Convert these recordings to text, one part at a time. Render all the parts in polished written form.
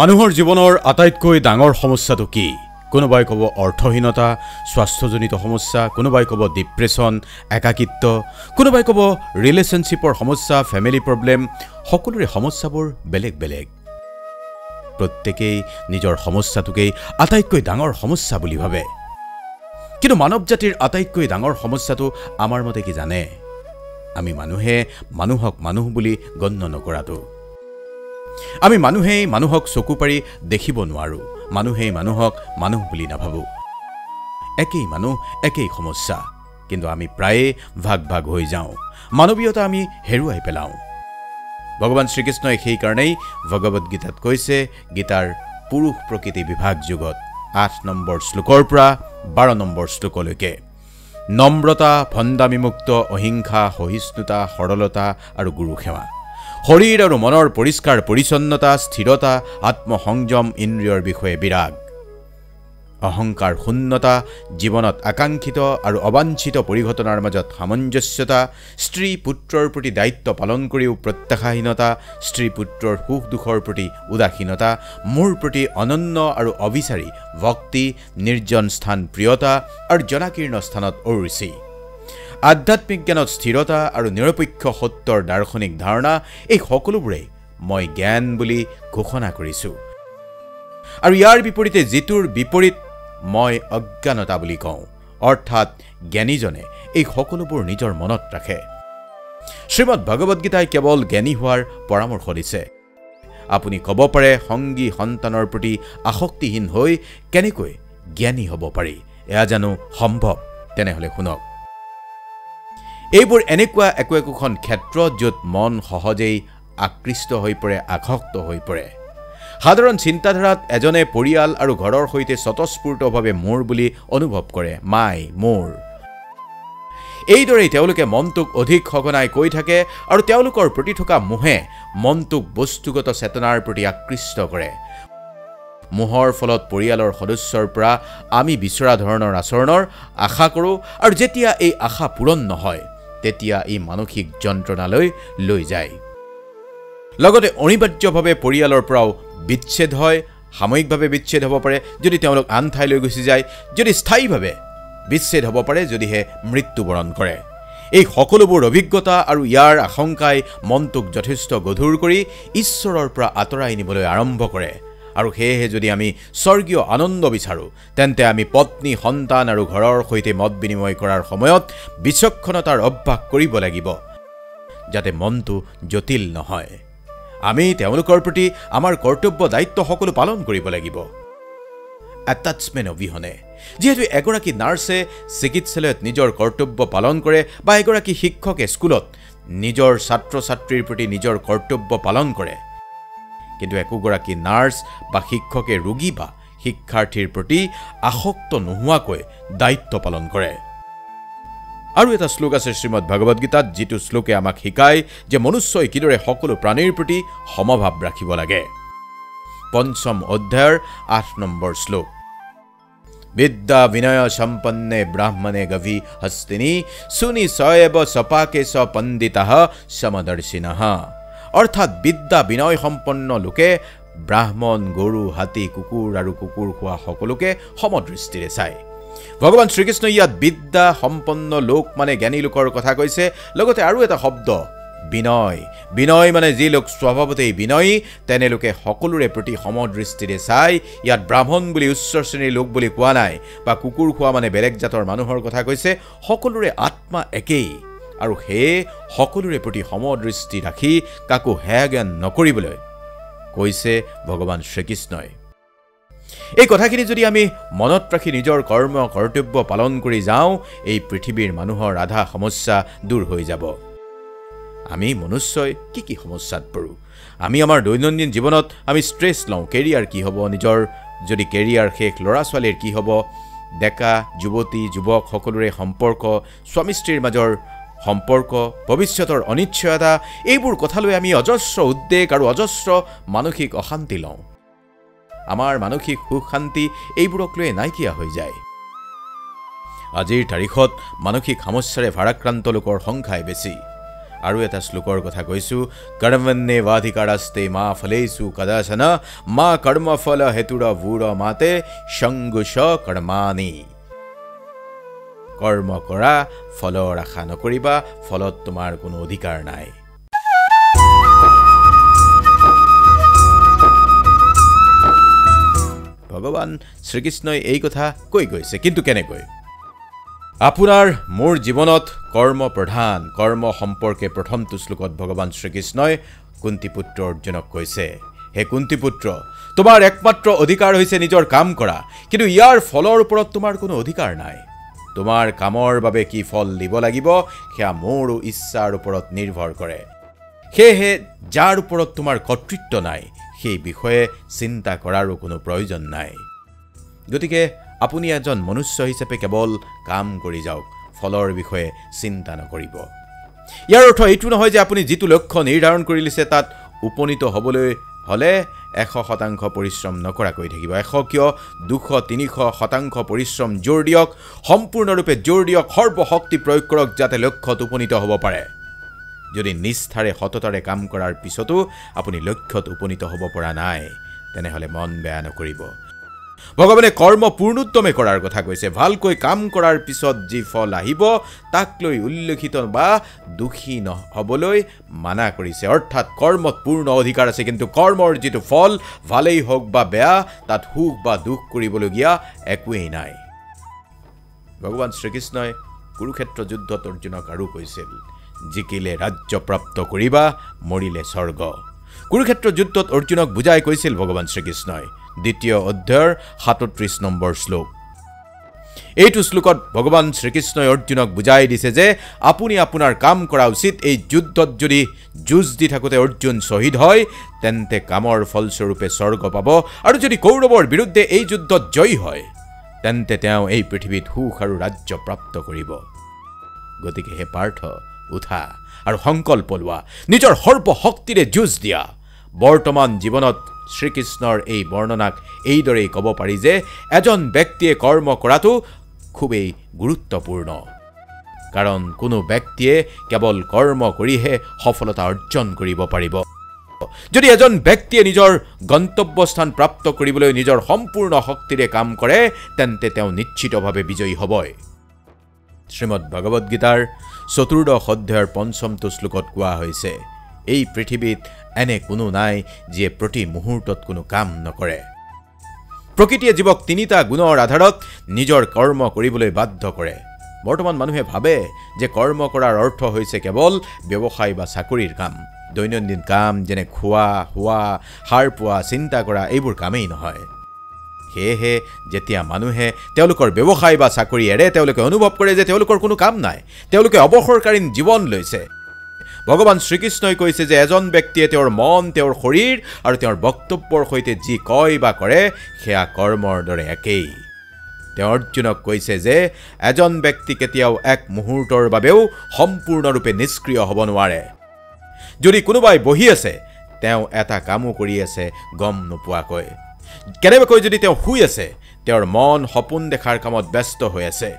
মানুহৰ জীৱনৰ আটাইতকৈ ডাঙৰ সমস্যাটো কি? কোনোবাই ক'ব অৰ্থহীনতা, স্বাস্থ্যজনিত সমস্যা, কোনোবাই ক'ব ডিপ্ৰেছন, একাকিত্ব, কোনোবাই ক'ব ৰিলেশ্যনশ্বিপৰ সমস্যা, ফেমিলি প্ৰব্লেম। সকলোৰে সমস্যাবোৰ বেলেগ বেলেগ। প্ৰত্যেকেই নিজৰ সমস্যাটোকেই আটাইতকৈ ডাঙৰ সমস্যা বুলি ভাবে। কিন্তু মানৱ জাতিৰ আটাইতকৈ ডাঙৰ সমস্যাটো আমাৰ মতে কি জানে? আমি মানুহে মানুহক মানুহ বুলি গণ্য নকৰাটো। আমি মানুহেই মানুহক চকু পাৰি দেখিব নোৱাৰো, মানুহেই মানুহক মানুহ বুলি নাভাবো। একেই মানুহ, একেই সমস্যা, কিন্তু আমি প্ৰায়ে ভাগ ভাগ হৈ যাওঁ। মানৱীয়তা আমি হেৰুৱাই পেলাওঁ। ভগৱান শ্ৰীকৃষ্ণই সেইকাৰণেই ভগৱদ গীতাত কৈছে, গীতাৰ পুৰুষ প্ৰকৃতি বিভাগ যুগত 8 নম্বৰ শ্লোকৰ পৰা 12 নম্বৰ শ্লোকলৈকে, নম্ৰতা, ভণ্ডামিমুক্ত, অহিংসা, সহিষ্ণুতা, সৰলতা আৰু গুৰুসেৱা, শৰীৰ আৰু মনৰ পৰিষ্কাৰ পৰিচ্ছন্নতা, স্থিৰতা, আত্মসংযম, ইন্দ্ৰিয়ৰ বিষয়ে বিৰাগ, অহংকাৰ শূন্যতা, জীৱনত আকাংক্ষিত আৰু অবাঞ্ছিত পৰিঘটনাৰ মাজত সামঞ্জস্যতা, স্ত্ৰী পুত্ৰৰ প্ৰতি দায়িত্ব পালন কৰিও প্ৰত্যাশাহীনতা, স্ত্ৰী পুত্ৰৰ সুখ দুখৰ প্ৰতি উদাসীনতা, মোৰ প্ৰতি অনন্য আৰু অবিচাৰী ভক্তি, নিৰ্জন স্থান প্ৰিয়তা আৰু জনাকীৰ্ণ স্থানত অৰুচি, আধ্যাত্মিক জ্ঞানত স্থিৰতা আৰু নিৰপেক্ষ সত্যৰ দাৰ্শনিক ধাৰণা, এই সকলোবোৰেই মই জ্ঞান বুলি ঘোষণা কৰিছোঁ। আৰু ইয়াৰ বিপৰীতে যিটোৰ বিপৰীত মই অজ্ঞানতা বুলি কওঁ, অৰ্থাৎ জ্ঞানীজনে এই সকলোবোৰ নিজৰ মনত ৰাখে। শ্ৰীমদ ভগৱদ গীতাই কেৱল জ্ঞানী হোৱাৰ পৰামৰ্শ দিছে। আপুনি ক'ব পাৰে সংগী সন্তানৰ প্ৰতি আসক্তিহীন হৈ কেনেকৈ জ্ঞানী হ'ব পাৰি? এয়া জানো সম্ভৱ? তেনেহ'লে শুনক। এইবোৰ এনেকুৱা একোখন ক্ষেত্ৰ য'ত মন সহজেই আকৃষ্ট হৈ পৰে, আসক্ত হৈ পৰে। সাধাৰণ চিন্তাধাৰাত এজনে পৰিয়াল আৰু ঘৰৰ সৈতে স্বতঃস্ফূৰ্তভাৱে মোৰ বুলি অনুভৱ কৰে, মাই, মোৰ। এইদৰেই তেওঁলোকে মনটোক অধিক সঘনাই কৈ থাকে আৰু তেওঁলোকৰ প্ৰতি থকা মোহে মনটোক বস্তুগত চেতনাৰ প্ৰতি আকৃষ্ট কৰে। মোহৰ ফলত পৰিয়ালৰ সদস্যৰ পৰা আমি বিচৰা ধৰণৰ আচৰণৰ আশা কৰোঁ, আৰু যেতিয়া এই আশা পূৰণ নহয় তেতিয়া ই মানসিক যন্ত্ৰণালৈ লৈ যায়। লগতে অনিবাৰ্যভাৱে পৰিয়ালৰ পৰাও বিচ্ছেদ হয়। সাময়িকভাৱে বিচ্ছেদ হ'ব পাৰে যদি তেওঁলোক আন ঠাইলৈ গুচি যায়, যদি স্থায়ীভাৱে বিচ্ছেদ হ'ব পাৰে যদিহে মৃত্যুবৰণ কৰে। এই সকলোবোৰ অভিজ্ঞতা আৰু ইয়াৰ আশংকাই মনটোক যথেষ্ট গধুৰ কৰি ঈশ্বৰৰ পৰা আঁতৰাই নিবলৈ আৰম্ভ কৰে। আৰু সেয়েহে যদি আমি স্বৰ্গীয় আনন্দ বিচাৰোঁ, তেন্তে আমি পত্নী, সন্তান আৰু ঘৰৰ সৈতে মত বিনিময় কৰাৰ সময়ত বিচক্ষণতাৰ অভ্যাস কৰিব লাগিব, যাতে মনটো জটিল নহয়। আমি তেওঁলোকৰ প্ৰতি আমাৰ কৰ্তব্য দায়িত্ব সকলো পালন কৰিব লাগিব, এটাচমেণ্ট অবিহনে। যিহেতু এগৰাকী নাৰ্ছে চিকিৎসালয়ত নিজৰ কৰ্তব্য পালন কৰে, বা এগৰাকী শিক্ষকে স্কুলত নিজৰ ছাত্ৰ ছাত্ৰীৰ প্ৰতি নিজৰ কৰ্তব্য পালন কৰে, কিন্তু একোগৰাকী নাৰ্ছ বা শিক্ষকে ৰোগী বা শিক্ষাৰ্থীৰ প্ৰতি আসক্ত নোহোৱাকৈ দায়িত্ব পালন কৰে। আৰু এটা শ্লোক আছে শ্ৰীমদ ভগৱদ গীতাত, যিটো শ্লোকে আমাক শিকায় যে মনুষ্যই কিদৰে সকলো প্ৰাণীৰ প্ৰতি সমভাৱ ৰাখিব লাগে। 5ম অধ্যায়ৰ 8 নম্বৰ শ্লোক, বিদ্যা বিনয় সম্পন্নে ব্ৰাহ্মণে গভী হস্তিনী সুনি সয়েব সপাকে স পণ্ডিতঃ সমদৰ্শিনঃ। অৰ্থাৎ বিদ্যা বিনয় সম্পন্ন লোকে ব্ৰাহ্মণ, গৰু, হাতী, কুকুৰ আৰু কুকুৰ খোৱা সকলোকে সমদৃষ্টিৰে চায়। ভগৱান শ্ৰীকৃষ্ণই ইয়াত বিদ্যা সম্পন্ন লোক মানে জ্ঞানী লোকৰ কথা কৈছে। লগতে আৰু এটা শব্দ বিনয়, বিনয় মানে যি লোক স্বভাৱতেই বিনয়ী, তেনে লোকে সকলোৰে প্ৰতি সমদৃষ্টিৰে চায়। ইয়াত ব্ৰাহ্মণ বুলি উচ্চ শ্ৰেণীৰ লোক বুলি কোৱা নাই, বা কুকুৰ খোৱা মানে বেলেগ জাতৰ মানুহৰ কথা কৈছে। সকলোৰে আত্মা একেই, আৰু সেয়ে সকলোৰে প্ৰতি সমদৃষ্টি ৰাখি কাকো হেয় জ্ঞান নকৰিবলৈ কৈছে ভগৱান শ্ৰীকৃষ্ণই। এই কথাখিনি যদি আমি মনত ৰাখি নিজৰ কৰ্ম কৰ্তব্য পালন কৰি যাওঁ, এই পৃথিৱীৰ মানুহৰ আধা সমস্যা দূৰ হৈ যাব। আমি মনুষ্যই কি সমস্যাত পৰোঁ? আমি আমাৰ দৈনন্দিন জীৱনত আমি ষ্ট্ৰেছ লওঁ। কেৰিয়াৰ কি হ'ব, নিজৰ যদি কেৰিয়াৰ শেষ, ল'ৰা ছোৱালীৰ কি হ'ব, ডেকা যুৱতী যুৱক সকলোৰে সম্পৰ্ক, স্বামী স্ত্ৰীৰ মাজৰ সম্পৰ্ক, ভৱিষ্যতৰ অনিশ্চয়তা, এইবোৰ কথালৈ আমি অজস্ৰ উদ্বেগ আৰু অজস্ৰ মানসিক অশান্তি লওঁ। আমাৰ মানসিক সুখ শান্তি এইবোৰক লৈ নাইকিয়া হৈ যায়। আজিৰ তাৰিখত মানসিক সমস্যাৰে ভাৰাক্ৰান্ত লোকৰ সংখ্যাই বেছি। আৰু এটা শ্লোকৰ কথা কৈছো, কৰ্মণ্যেৱাধিকাৰস্তে মা ফলেষু কদাচন মা কৰ্মফল হেতুৰ ভূৰ মাতে সংগুষ কৰ্মাণি। কৰ্ম কৰা, ফলৰ আশা নকৰিবা, ফলত তোমাৰ কোনো অধিকাৰ নাই। ভগৱান শ্ৰীকৃষ্ণই এই কথা কৈ গৈছে, কিন্তু কেনেকৈ? আপোনাৰ মোৰ জীৱনত কৰ্ম প্ৰধান, কৰ্ম সম্পৰ্কে প্ৰথমটো শ্লোকত ভগৱান শ্ৰীকৃষ্ণই কুন্তীপুত্ৰ অৰ্জুনক কৈছে, হে কুন্তীপুত্ৰ, তোমাৰ একমাত্ৰ অধিকাৰ হৈছে নিজৰ কাম কৰা, কিন্তু ইয়াৰ ফলৰ ওপৰত তোমাৰ কোনো অধিকাৰ নাই। তোমাৰ কামৰ বাবে কি ফল দিব লাগিব সেয়া মোৰ ইচ্ছাৰ ওপৰত নিৰ্ভৰ কৰে। সেয়েহে যাৰ ওপৰত তোমাৰ কৰ্তৃত্ব নাই সেই বিষয়ে চিন্তা কৰাৰো কোনো প্ৰয়োজন নাই। গতিকে আপুনি এজন মনুষ্য হিচাপে কেৱল কাম কৰি যাওক, ফলৰ বিষয়ে চিন্তা নকৰিব। ইয়াৰ অৰ্থ এইটো নহয় যে আপুনি যিটো লক্ষ্য নিৰ্ধাৰণ কৰি লৈছে তাত উপনীত হ'বলৈ হ'লে 100% পৰিশ্ৰম নকৰাকৈ থাকিব। 100 কিয়, 200, 300% পৰিশ্ৰম জোৰ দিয়ক, সম্পূৰ্ণৰূপে জোৰ দিয়ক, সৰ্বশক্তি প্ৰয়োগ কৰক যাতে লক্ষ্যত উপনীত হ'ব পাৰে। যদি নিষ্ঠাৰে সততাৰে কাম কৰাৰ পিছতো আপুনি লক্ষ্যত উপনীত হ'ব পৰা নাই, তেনেহ'লে মন বেয়া নকৰিব। ভগৱানে কৰ্ম পূৰ্ণোত্তমে কৰাৰ কথা কৈছে। ভালকৈ কাম কৰাৰ পিছত যি ফল আহিব তাক লৈ উল্লেখিত বা দুখী নহ'বলৈ মানা কৰিছে। অৰ্থাৎ কৰ্মত পূৰ্ণ অধিকাৰ আছে, কিন্তু কৰ্মৰ যিটো ফল ভালেই হওক বা বেয়া, তাত সুখ বা দুখ কৰিবলগীয়া একোৱেই নাই। ভগৱান শ্ৰীকৃষ্ণই কুৰুক্ষেত্ৰ যুদ্ধত অৰ্জুনক আৰু কৈছিল, জিকিলে ৰাজ্য প্ৰাপ্ত কৰিবা, মৰিলে স্বৰ্গ। কুৰুক্ষেত্ৰ যুদ্ধত অৰ্জুনক বুজাই কৈছিল ভগৱান শ্ৰীকৃষ্ণই। 2য় অধ্যায়ৰ 37 নম্বৰ শ্লোক। এইটো শ্লোকত ভগৱান শ্ৰীকৃষ্ণই অৰ্জুনক বুজাই দিছে যে আপুনি আপোনাৰ কাম কৰা উচিত। এই যুদ্ধত যদি যুঁজ দি থাকোঁতে অৰ্জুন শ্বহীদ হয় তেন্তে কামৰ ফলস্বৰূপে স্বৰ্গ পাব, আৰু যদি কৌৰৱৰ বিৰুদ্ধে এই যুদ্ধত জয়ী হয় তেন্তে তেওঁ এই পৃথিৱীত সুখ আৰু ৰাজ্য প্ৰাপ্ত কৰিব। গতিকে হে পাৰ্থ, উঠা আৰু সংকল্প লোৱা, নিজৰ সৰ্বশক্তিৰে যুঁজ দিয়া। বৰ্তমান জীৱনত শ্ৰীকৃষ্ণৰ এই বৰ্ণনাক এইদৰেই ক'ব পাৰি যে এজন ব্যক্তিয়ে কৰ্ম কৰাটো খুবেই গুৰুত্বপূৰ্ণ, কাৰণ কোনো ব্যক্তিয়ে কেৱল কৰ্ম কৰিহে সফলতা অৰ্জন কৰিব পাৰিব। যদি এজন ব্যক্তিয়ে নিজৰ গন্তব্যস্থান প্ৰাপ্ত কৰিবলৈ নিজৰ সম্পূৰ্ণ শক্তিৰে কাম কৰে তেন্তে তেওঁ নিশ্চিতভাৱে বিজয়ী হ'বই। শ্ৰীমদ ভগৱদ গীতাৰ 14 অধ্যায়ৰ 5টো শ্লোকত কোৱা হৈছে, এই পৃথিৱীত এনে কোনো নাই যিয়ে প্ৰতি মুহূৰ্তত কোনো কাম নকৰে। প্ৰকৃতিয়ে জীৱক 3টা গুণৰ আধাৰত নিজৰ কৰ্ম কৰিবলৈ বাধ্য কৰে। বৰ্তমান মানুহে ভাবে যে কৰ্ম কৰাৰ অৰ্থ হৈছে কেৱল ব্যৱসায় বা চাকৰিৰ কাম। দৈনন্দিন কাম যেনে খোৱা, শোৱা, সাৰ পোৱা, চিন্তা কৰা, এইবোৰ কামেই নহয়। সেয়েহে যেতিয়া মানুহে তেওঁলোকৰ ব্যৱসায় বা চাকৰি এৰে তেওঁলোকে অনুভৱ কৰে যে তেওঁলোকৰ কোনো কাম নাই, তেওঁলোকে অৱসৰকালীন জীৱন লৈছে। ভগৱান শ্ৰীকৃষ্ণই কৈছে যে এজন ব্যক্তিয়ে তেওঁৰ মন, তেওঁৰ শৰীৰ আৰু তেওঁৰ বক্তব্যৰ সৈতে যি কয় বা কৰে সেয়া কৰ্মৰ দৰে একেই। তেওঁ অৰ্জুনক কৈছে যে এজন ব্যক্তি কেতিয়াও এক মুহূৰ্তৰ বাবেও সম্পূৰ্ণৰূপে নিষ্ক্ৰিয় হ'ব নোৱাৰে। যদি কোনোবাই বহি আছে তেওঁ এটা কামো কৰি আছে গম নোপোৱাকৈ। কেনেবাকৈ যদি তেওঁ শুই আছে তেওঁৰ মন সপোন দেখাৰ কামত ব্যস্ত হৈ আছে।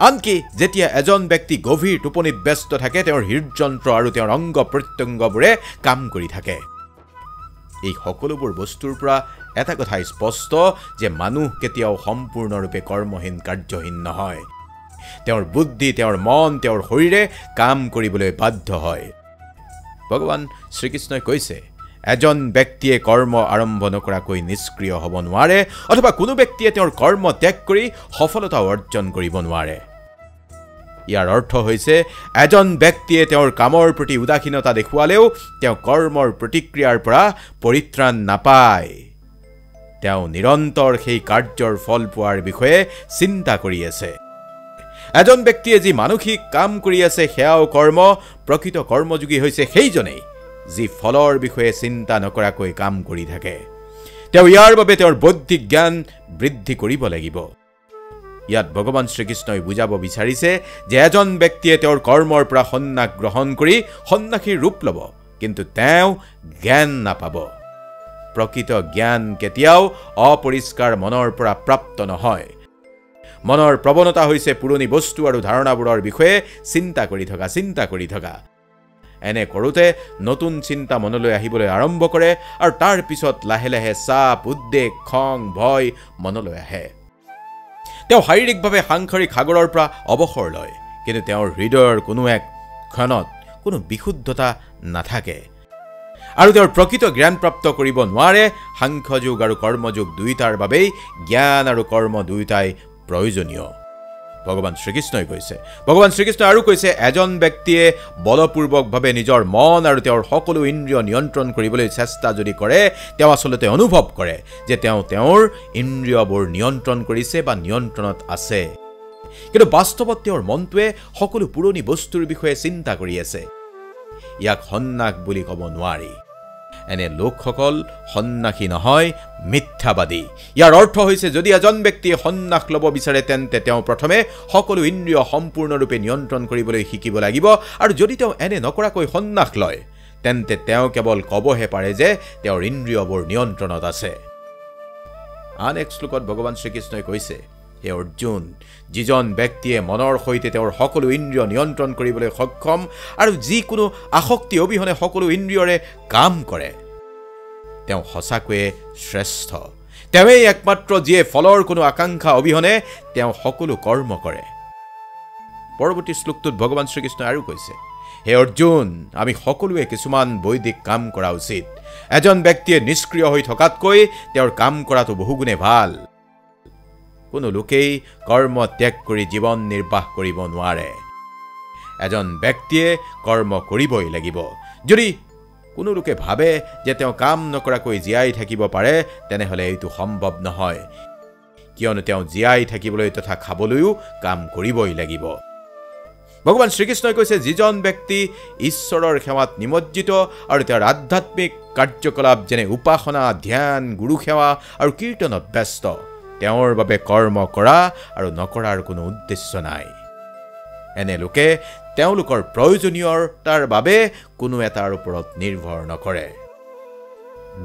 আনকি যেতিয়া এজন ব্যক্তি গভীৰ টোপনিত ব্যস্ত থাকে তেওঁৰ হৃদযন্ত্ৰ আৰু তেওঁৰ অংগ প্ৰত্যংগবোৰে কাম কৰি থাকে। এই সকলোবোৰ বস্তুৰ পৰা এটা কথা স্পষ্ট যে মানুহ কেতিয়াও সম্পূৰ্ণৰূপে কৰ্মহীন, কাৰ্যহীন নহয়। তেওঁৰ বুদ্ধি, তেওঁৰ মন, তেওঁৰ শৰীৰে কাম কৰিবলৈ বাধ্য হয়। ভগৱান শ্ৰীকৃষ্ণই কৈছে এজন ব্যক্তিয়ে কৰ্ম আৰম্ভ নকৰাকৈ নিষ্ক্ৰিয় হ'ব নোৱাৰে, অথবা কোনো ব্যক্তিয়ে তেওঁৰ কৰ্ম ত্যাগ কৰি সফলতা অৰ্জন কৰিব নোৱাৰে। ইয়াৰ অৰ্থ হৈছে এজন ব্যক্তিয়ে তেওঁৰ কামৰ প্ৰতি উদাসীনতা দেখুৱালেও তেওঁ কৰ্মৰ প্ৰতিক্ৰিয়াৰ পৰা পৰিত্ৰাণ নাপায়। তেওঁ নিৰন্তৰ সেই কাৰ্যৰ ফল পোৱাৰ বিষয়ে চিন্তা কৰি আছে। এজন ব্যক্তিয়ে যি মানসিক কাম কৰি আছে সেয়াও কৰ্ম। প্ৰকৃত কৰ্মযোগী হৈছে সেইজনেই যি ফলৰ বিষয়ে চিন্তা নকৰাকৈ কাম কৰি থাকে। তেওঁ ইয়াৰ বাবে তেওঁৰ বৌদ্ধিক জ্ঞান বৃদ্ধি কৰিব লাগিব। ইয়াত ভগৱান শ্ৰীকৃষ্ণই বুজাব বিচাৰিছে যে এজন ব্যক্তিয়ে তেওঁৰ কৰ্মৰ পৰা সন্ন্যাস গ্ৰহণ কৰি সন্ন্যাসীৰ ৰূপ ল'ব, কিন্তু তেওঁ জ্ঞান নাপাব। প্ৰকৃত জ্ঞান কেতিয়াও অপৰিষ্কাৰ মনৰ পৰা প্ৰাপ্ত নহয়। মনৰ প্ৰৱণতা হৈছে পুৰণি বস্তু আৰু ধাৰণাবোৰৰ বিষয়ে চিন্তা কৰি থকা। এনে কৰোঁতে নতুন চিন্তা মনলৈ আহিবলৈ আৰম্ভ কৰে আৰু তাৰ পিছত লাহে লাহে চাপ, উদ্বেগ, খং, ভয় মনলৈ আহে। তেওঁ শাৰীৰিকভাৱে সাংসাৰিক সাগৰৰ পৰা অৱসৰ লয়, কিন্তু তেওঁৰ হৃদয়ৰ কোনো এক ক্ষণত কোনো বিশুদ্ধতা নাথাকে আৰু তেওঁৰ প্ৰকৃত জ্ঞান প্ৰাপ্ত কৰিব নোৱাৰে। সাংখ্যযোগ আৰু কৰ্মযোগ দুয়োটাৰ বাবেই জ্ঞান আৰু কৰ্ম দুয়োটাই প্ৰয়োজনীয়। ভগৱান শ্ৰীকৃষ্ণই কৈছে, ভগৱান শ্ৰীকৃষ্ণই আৰু কৈছে, এজন ব্যক্তিয়ে বলপূৰ্বকভাৱে নিজৰ মন আৰু তেওঁৰ সকলো ইন্দ্ৰিয় নিয়ন্ত্ৰণ কৰিবলৈ চেষ্টা যদি কৰে, তেওঁ আচলতে অনুভৱ কৰে যে তেওঁ তেওঁৰ ইন্দ্ৰিয়বোৰ নিয়ন্ত্ৰণ কৰিছে বা নিয়ন্ত্ৰণত আছে, কিন্তু বাস্তৱত তেওঁৰ মনটোৱে সকলো পুৰণি বস্তুৰ বিষয়ে চিন্তা কৰি আছে। ইয়াক সন্ন্যাস বুলি ক'ব নোৱাৰি। এনে লোকসকল সন্ন্যাসী নহয়, মিথ্যাবাদী। ইয়াৰ অৰ্থ হৈছে, যদি এজন ব্যক্তিয়ে সন্ন্যাস ল'ব বিচাৰে তেন্তে তেওঁ প্ৰথমে সকলো ইন্দ্ৰিয় সম্পূৰ্ণৰূপে নিয়ন্ত্ৰণ কৰিবলৈ শিকিব লাগিব, আৰু যদি তেওঁ এনে নকৰাকৈ সন্ন্যাস লয় তেন্তে তেওঁ কেৱল ক'বহে পাৰে যে তেওঁৰ ইন্দ্ৰিয়বোৰ নিয়ন্ত্ৰণত আছে। আন এক শ্লোকত ভগৱান শ্ৰীকৃষ্ণই কৈছে, হে অৰ্জুন, যিজন ব্যক্তিয়ে মনৰ সৈতে তেওঁৰ সকলো ইন্দ্ৰিয় নিয়ন্ত্ৰণ কৰিবলৈ সক্ষম আৰু যিকোনো আসক্তি অবিহনে সকলো ইন্দ্ৰিয়ৰে কাম কৰে, তেওঁ সঁচাকৈয়ে শ্ৰেষ্ঠ। তেওঁৱেই একমাত্ৰ যিয়ে ফলৰ কোনো আকাংক্ষা অবিহনে তেওঁ সকলো কৰ্ম কৰে। পৰৱৰ্তী শ্লোকটোত ভগৱান শ্ৰীকৃষ্ণই আৰু কৈছে, হে অৰ্জুন, আমি সকলোৱে কিছুমান বৈদিক কাম কৰা উচিত। এজন ব্যক্তিয়ে নিষ্ক্ৰিয় হৈ থকাতকৈ তেওঁৰ কাম কৰাটো বহুগুণে ভাল। কোনো লোকেই কৰ্ম ত্যাগ কৰি জীৱন নিৰ্বাহ কৰিব নোৱাৰে। এজন ব্যক্তিয়ে কৰ্ম কৰিবই লাগিব। যদি কোনো লোকে ভাবে যে তেওঁ কাম নকৰাকৈ জীয়াই থাকিব পাৰে, তেনেহ'লে এইটো সম্ভৱ নহয়, কিয়নো তেওঁ জীয়াই থাকিবলৈ তথা খাবলৈও কাম কৰিবই লাগিব। ভগৱান শ্ৰীকৃষ্ণই কৈছে, যিজন ব্যক্তি ঈশ্বৰৰ সেৱাত নিমজ্জিত আৰু তেওঁৰ আধ্যাত্মিক কাৰ্যকলাপ যেনে উপাসনা, ধ্যান, গুৰু সেৱা আৰু কীৰ্তনত ব্যস্ত, তেওঁৰ বাবে কৰ্ম কৰা আৰু নকৰাৰ কোনো উদ্দেশ্য নাই। এনে লোকে তেওঁলোকৰ প্ৰয়োজনীয়তাৰ বাবে কোনো এটাৰ ওপৰত নিৰ্ভৰ নকৰে।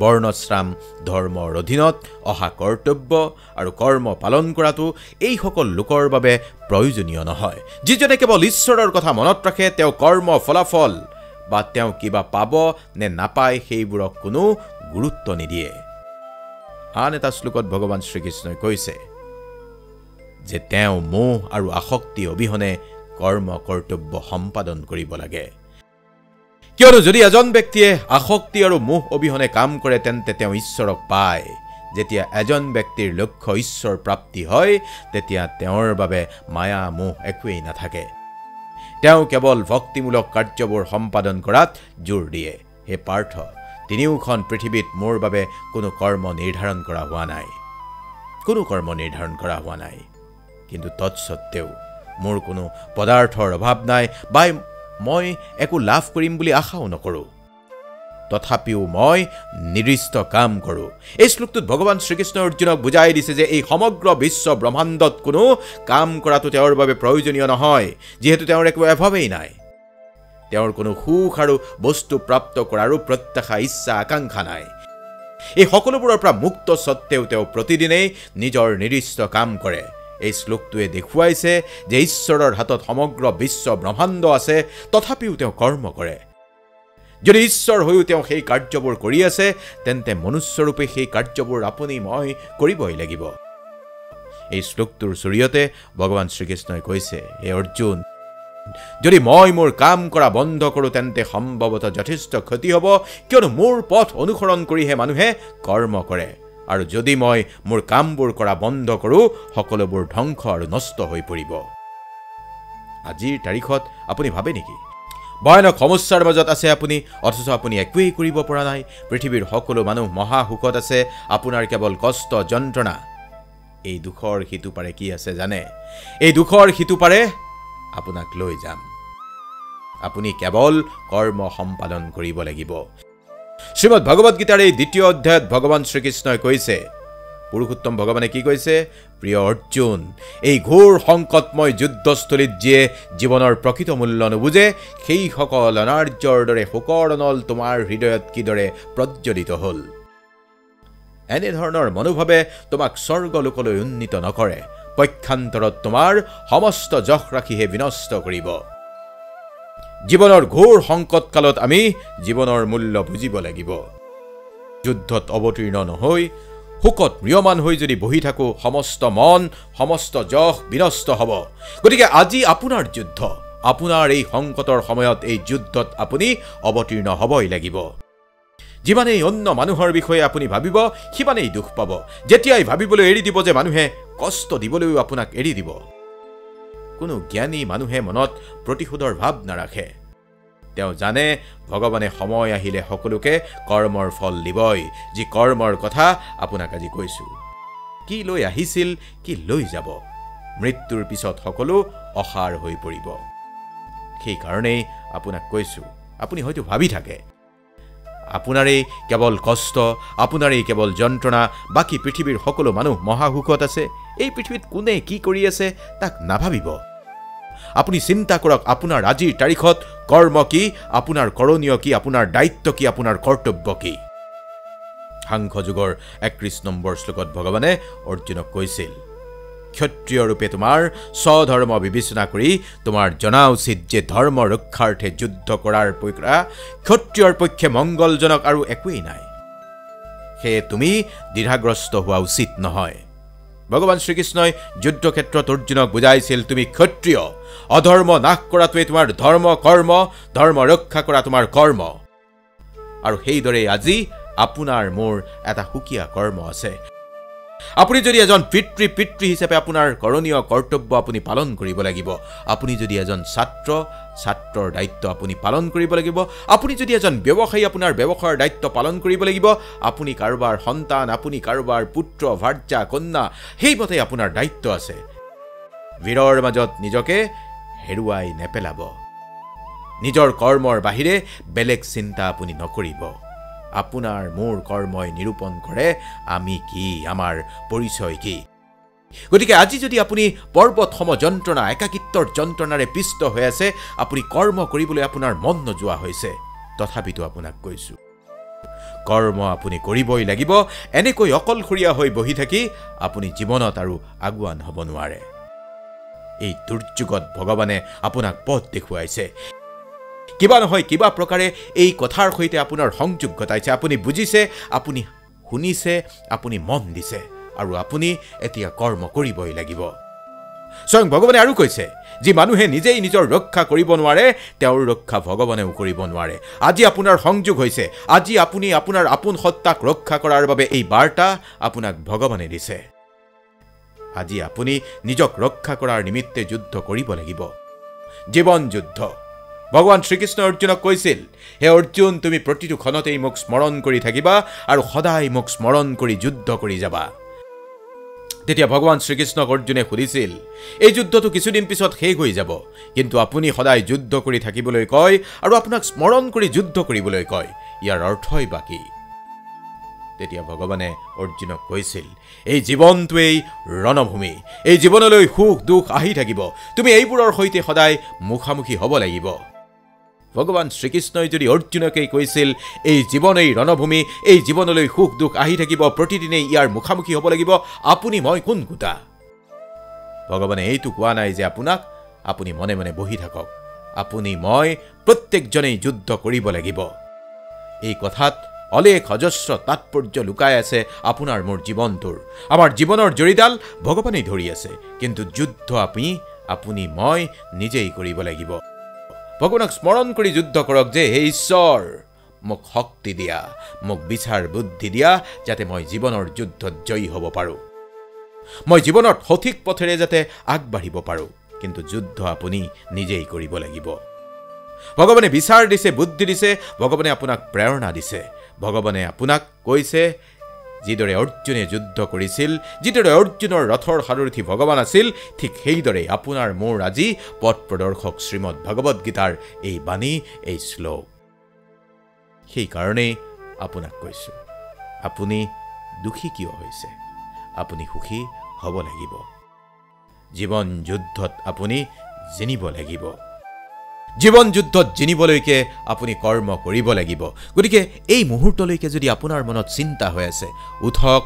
বৰ্ণশ্ৰাম ধৰ্মৰ অধীনত অহা কৰ্তব্য আৰু কৰ্ম পালন কৰাটো এইসকল লোকৰ বাবে প্ৰয়োজনীয় নহয়। যিজনে কেৱল ঈশ্বৰৰ কথা মনত ৰাখে, তেওঁ কৰ্ম ফলাফল বা তেওঁ কিবা পাব নে নাপায় সেইবোৰক কোনো গুৰুত্ব নিদিয়ে। আন এটা শ্লোকত ভগৱান শ্ৰীকৃষ্ণই কৈছে যে তেওঁ মোহ আৰু আসক্তি অবিহনে কৰ্ম কৰ্তব্য সম্পাদন কৰিব লাগে, কিয়নো যদি এজন ব্যক্তিয়ে আসক্তি আৰু মোহ অবিহনে কাম কৰে তেন্তে তেওঁ ঈশ্বৰক পায়। যেতিয়া এজন ব্যক্তিৰ লক্ষ্য ঈশ্বৰ প্ৰাপ্তি হয়, তেতিয়া তেওঁৰ বাবে মায়া মোহ একোৱেই নাথাকে। তেওঁ কেৱল ভক্তিমূলক কাৰ্যবোৰ সম্পাদন কৰাত জোৰ দিয়ে। হে পাৰ্থ, তিনিওখন পৃথিৱীত মোৰ বাবে কোনো কৰ্ম নিৰ্ধাৰণ কৰা হোৱা নাই, কোনো কৰ্ম নিৰ্ধাৰণ কৰা হোৱা নাই, কিন্তু তৎসত্বেও মোৰ কোনো পদাৰ্থৰ অভাৱ নাই বা মই একো লাভ কৰিম বুলি আশাও নকৰোঁ, তথাপিও মই নিৰ্দিষ্ট কাম কৰোঁ। এই শ্লোকটোত ভগৱান শ্ৰীকৃষ্ণই অৰ্জুনক বুজাই দিছে যে এই সমগ্ৰ বিশ্ব ব্ৰহ্মাণ্ডত কোনো কাম কৰাটো তেওঁৰ বাবে প্ৰয়োজনীয় নহয়, যিহেতু তেওঁৰ একো অভাৱেই নাই। তেওঁৰ কোনো সুখ আৰু বস্তু প্ৰাপ্ত কৰাৰো প্ৰত্যাশা, ইচ্ছা, আকাংক্ষা নাই। এই সকলোবোৰৰ পৰা মুক্ত স্বত্বেও তেওঁ প্ৰতিদিনেই নিজৰ নিৰ্দিষ্ট কাম কৰে। এই শ্লোকটোৱে দেখুৱাইছে যে ঈশ্বৰৰ হাতত সমগ্ৰ বিশ্ব ব্ৰহ্মাণ্ড আছে, তথাপিও তেওঁ কৰ্ম কৰে। যদি ঈশ্বৰ হৈও তেওঁ সেই কাৰ্যবোৰ কৰি আছে, তেন্তে মনুষ্যৰূপে সেই কাৰ্যবোৰ আপুনি মই কৰিবই লাগিব। এই শ্লোকটোৰ জৰিয়তে ভগৱান শ্ৰীকৃষ্ণই কৈছে, হে অৰ্জুন, যদি মই মোৰ কাম কৰা বন্ধ কৰোঁ তেন্তে সম্ভৱতঃ যথেষ্ট ক্ষতি হ'ব, কিয়নো মোৰ পথ অনুসৰণ কৰিহে মানুহে কৰ্ম কৰে, আৰু যদি মই মোৰ কামবোৰ কৰা বন্ধ কৰোঁ, সকলোবোৰ ধ্বংস আৰু নষ্ট হৈ পৰিব। আজিৰ তাৰিখত আপুনি ভাবে নেকি ভয়ানক সমস্যাৰ মাজত আছে আপুনি, অথচ আপুনি একোৱেই কৰিব পৰা নাই? পৃথিৱীৰ সকলো মানুহ মহা সুখত আছে, আপোনাৰ কেৱল কষ্ট, যন্ত্ৰণা। এই দুখৰ সিটো পাৰে কি আছে জানে? এই দুখৰ সিটো পাৰে আপোনাক লৈ যাম। আপুনি কেৱল কৰ্ম সম্পাদন কৰিব লাগিব। শ্ৰীমদ ভগৱদ গীতাৰ এই 2য় অধ্যায়ত ভগৱান শ্ৰীকৃষ্ণই কৈছে, পুৰুষোত্তম ভগৱানে কি কৈছে? প্ৰিয় অৰ্জুন, এই ঘোৰ সংকটময় যুদ্ধস্থলীত যিয়ে জীৱনৰ প্ৰকৃত মূল্য নুবুজে, সেইসকল অনাৰ্যৰ দৰে শোকৰ নল তোমাৰ হৃদয়ত কিদৰে প্ৰজ্বলিত হ'ল। এনেধৰণৰ মনোভাৱে তোমাক স্বৰ্গলোকলৈ উন্নীত নকৰে, পক্ষান্তৰত তোমাৰ সমস্ত যশ ৰাশিহে বিনষ্ট কৰিব। জীৱনৰ ঘোৰ সংকট কালত আমি জীৱনৰ মূল্য বুজিব লাগিব। যুদ্ধত অৱতীৰ্ণ নহৈ শোকত ম্ৰিয়মান হৈ যদি বহি থাকোঁ, সমস্ত মন সমস্ত যশ বিনষ্ট হ'ব। গতিকে আজি আপোনাৰ যুদ্ধ, আপোনাৰ এই সংকটৰ সময়ত এই যুদ্ধত আপুনি অৱতীৰ্ণ হ'বই লাগিব। যিমানেই অন্য মানুহৰ বিষয়ে আপুনি ভাবিব, সিমানেই দুখ পাব। যেতিয়াই ভাবিবলৈ এৰি দিব যে মানুহে কষ্ট দিবলৈও আপোনাক এৰি দিব। কোনো জ্ঞানী মানুহে মনত প্ৰতিশোধৰ ভাৱ নাৰাখে। তেওঁ জানে ভগৱানে সময় আহিলে সকলোকে কৰ্মৰ ফল দিবই। যি কৰ্মৰ কথা আপোনাক আজি কৈছোঁ, কি লৈ আহিছিল, কি লৈ যাব। মৃত্যুৰ পিছত সকলো অসাৰ হৈ পৰিব। সেইকাৰণেই আপোনাক কৈছোঁ, আপুনি হয়তো ভাবি থাকে আপোনাৰেই কেৱল কষ্ট, আপোনাৰেই কেৱল যন্ত্ৰণা, বাকী পৃথিৱীৰ সকলো মানুহ মহাসুখত আছে। এই পৃথিৱীত কোনে কি কৰি আছে তাক নাভাবিব। আপুনি চিন্তা কৰক, আপোনাৰ আজিৰ তাৰিখত কৰ্ম কি, আপোনাৰ কৰণীয় কি, আপোনাৰ দায়িত্ব কি, আপোনাৰ কৰ্তব্য কি। সাংখ্য যুগৰ 31 নম্বৰ শ্লোকত ভগৱানে অৰ্জুনক কৈছিল, ক্ষত্ৰিয় ৰূপে তোমাৰ স্বধৰ্ম বিবেচনা কৰি তোমাৰ জনা উচিত যে ধৰ্ম ৰক্ষাৰ্থে যুদ্ধ কৰাৰ পৰা ক্ষত্ৰিয়ৰ পক্ষে মংগলজনক আৰু একোৱেই নাই। সেয়ে তুমি দ্বিধাগ্ৰস্ত হোৱা উচিত নহয়। ভগৱান শ্ৰীকৃষ্ণই যুদ্ধক্ষেত্ৰত অৰ্জুনক বুজাইছিল, তুমি ক্ষত্ৰিয়, অধৰ্ম নাশ কৰাটোৱে তোমাৰ ধৰ্ম, কৰ্ম ধৰ্ম ৰক্ষা কৰা তোমাৰ কৰ্ম। আৰু সেইদৰে আজি আপোনাৰ মোৰ এটা সুকীয়া কৰ্ম আছে। আপুনি যদি এজন পিতৃ হিচাপে আপোনাৰ কৰণীয় কৰ্তব্য আপুনি পালন কৰিব লাগিব। আপুনি যদি এজন ছাত্ৰৰ দায়িত্ব আপুনি পালন কৰিব লাগিব। আপুনি যদি এজন ব্যৱসায়ী, আপোনাৰ ব্যৱসায়ৰ দায়িত্ব পালন কৰিব লাগিব। আপুনি কাৰোবাৰ সন্তান, আপুনি কাৰোবাৰ পুত্ৰ, ভাৰ্যা, কন্যা, সেইমতে আপোনাৰ দায়িত্ব আছে। ভিৰৰ মাজত নিজকে হেৰুৱাই নেপেলাব। নিজৰ কৰ্মৰ বাহিৰে বেলেগ চিন্তা আপুনি নকৰিব। আপোনাৰ মোৰ কৰ্মই নিৰূপণ কৰে আমি কি, আমাৰ পৰিচয় কি। গতিকে আজি যদি আপুনি পৰ্বতসম যন্ত্ৰণা, একাকিত্বৰ যন্ত্ৰণাৰে পিষ্ট হৈ আছে, আপুনি কৰ্ম কৰিবলৈ আপোনাৰ মন নোযোৱা হৈছে, তথাপিতো আপোনাক কৈছোঁ কৰ্ম আপুনি কৰিবই লাগিব। এনেকৈ অকলশৰীয়া হৈ বহি থাকি আপুনি জীৱনত আৰু আগুৱান হ'ব নোৱাৰে। এই দুৰ্যোগত ভগৱানে আপোনাক পথ দেখুৱাইছে। কিবা নহয় কিবা প্ৰকাৰে এই কথাৰ সৈতে আপোনাৰ সংযোগ ঘটাইছে। আপুনি বুজিছে, আপুনি শুনিছে, আপুনি মন দিছে, আৰু আপুনি এতিয়া কৰ্ম কৰিবই লাগিব। স্বয়ং ভগৱানে আৰু কৈছে, যি মানুহে নিজেই নিজৰ ৰক্ষা কৰিব নোৱাৰে, তেওঁৰ ৰক্ষা ভগৱানেও কৰিব নোৱাৰে। আজি আপোনাৰ সংযোগ হৈছে। আজি আপুনি আপোনাৰ আপোন সত্তাক ৰক্ষা কৰাৰ বাবে এই বাৰ্তা আপোনাক ভগৱানে দিছে। আজি আপুনি নিজক ৰক্ষা কৰাৰ নিমিত্তে যুদ্ধ কৰিব লাগিব। জীৱন যুদ্ধ। ভগৱান শ্ৰীকৃষ্ণ অৰ্জুনক কৈছিল, হে অৰ্জুন, তুমি প্ৰতিটো ক্ষণতেই মোক স্মৰণ কৰি থাকিবা আৰু সদায় মোক স্মৰণ কৰি যুদ্ধ কৰি যাবা। তেতিয়া ভগৱান শ্ৰীকৃষ্ণক অৰ্জুনে সুধিছিল, এই যুদ্ধটো কিছুদিন পিছত শেষ হৈ যাব, কিন্তু আপুনি সদায় যুদ্ধ কৰি থাকিবলৈ কয় আৰু আপোনাক স্মৰণ কৰি যুদ্ধ কৰিবলৈ কয়, ইয়াৰ অৰ্থই বা কি? তেতিয়া ভগৱানে অৰ্জুনক কৈছিল, এই জীৱনটোৱেই ৰণভূমি। এই জীৱনলৈ সুখ দুখ আহি থাকিব। তুমি এইবোৰৰ সৈতে সদায় মুখামুখি হ'ব লাগিব। ভগৱান শ্ৰীকৃষ্ণই যদি অৰ্জুনকেই কৈছিল, এই জীৱনেই ৰণভূমি, এই জীৱনলৈ সুখ দুখ আহি থাকিব, প্ৰতিদিনেই ইয়াৰ মুখামুখি হ'ব লাগিব, আপুনি মই কোন গোটা? ভগৱানে এইটো কোৱা নাই যে আপুনি মনে মনে বহি থাকক। আপুনি মই প্ৰত্যেকজনেই যুদ্ধ কৰিব লাগিব। এই কথাত অলেখ অজস্ৰ তাৎপৰ্য লুকাই আছে আপোনাৰ মোৰ জীৱনটোৰ। আমাৰ জীৱনৰ জৰিডাল ভগৱানেই ধৰি আছে, কিন্তু যুদ্ধ আপুনি মই নিজেই কৰিব লাগিব। ভগৱানক স্মৰণ কৰি যুদ্ধ কৰক যে, হে ঈশ্বৰ, মোক শক্তি দিয়া, মোক বিচাৰ বুদ্ধি দিয়া, যাতে মই জীৱনৰ যুদ্ধত জয়ী হ'ব পাৰোঁ। মই জীৱনত সঠিক পথেৰে যাতে আগবাঢ়িব পাৰোঁ, কিন্তু যুদ্ধ আপুনি নিজেই কৰিব লাগিব। ভগৱানে বিচাৰ দিছে, বুদ্ধি দিছে, ভগৱানে আপোনাক প্ৰেৰণা দিছে। ভগৱানে আপোনাক কৈছে, যিদৰে অৰ্জুনে যুদ্ধ কৰিছিল, যিদৰে অৰ্জুনৰ ৰথৰ সাৰথি ভগৱান আছিল, ঠিক সেইদৰে আপোনাৰ মোৰ আজি পথ প্ৰদৰ্শক শ্ৰীমদ ভগৱদ গীতাৰ এই বাণী, এই শ্লোক। সেইকাৰণেই আপোনাক কৈছোঁ, আপুনি দুখী কিয় হৈছে? আপুনি সুখী হ'ব লাগিব। জীৱন যুদ্ধত আপুনি জিনিব লাগিব। জীৱন যুদ্ধত জিনিবলৈকে আপুনি কৰ্ম কৰিব লাগিব। গতিকে এই মুহূৰ্তলৈকে যদি আপোনাৰ মনত চিন্তা হৈ আছে, উঠক,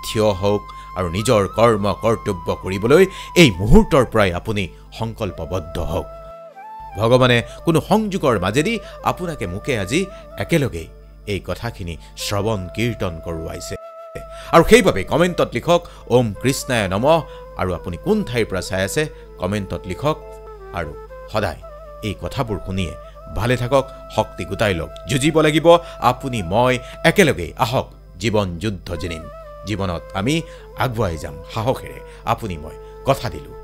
থিয় হওক আৰু নিজৰ কৰ্ম কৰ্তব্য কৰিবলৈ এই মুহূৰ্তৰ পৰাই আপুনি সংকল্পবদ্ধ হওক। ভগৱানে কোনো সংযোগৰ মাজেদি আপোনাকে মোকে আজি একেলগে এই কথাখিনি শ্ৰৱণ কীৰ্তন কৰোৱাইছে আৰু সেইবাবে কমেণ্টত লিখক ওম কৃষ্ণায় নমঃ আৰু আপুনি কোন ঠাইৰ পৰা চাই আছে কমেণ্টত লিখক আৰু সদায় এই কথাবোৰ শুনিয়ে ভালে থাকক শক্তি গোটাই লওক যুঁজিব লাগিব আপুনি মই একেলগে আহক জীৱন যুদ্ধ জিনিম জীৱনত আমি আগুৱাই যাম সাহসেৰে আপুনি মই কথা দিলোঁ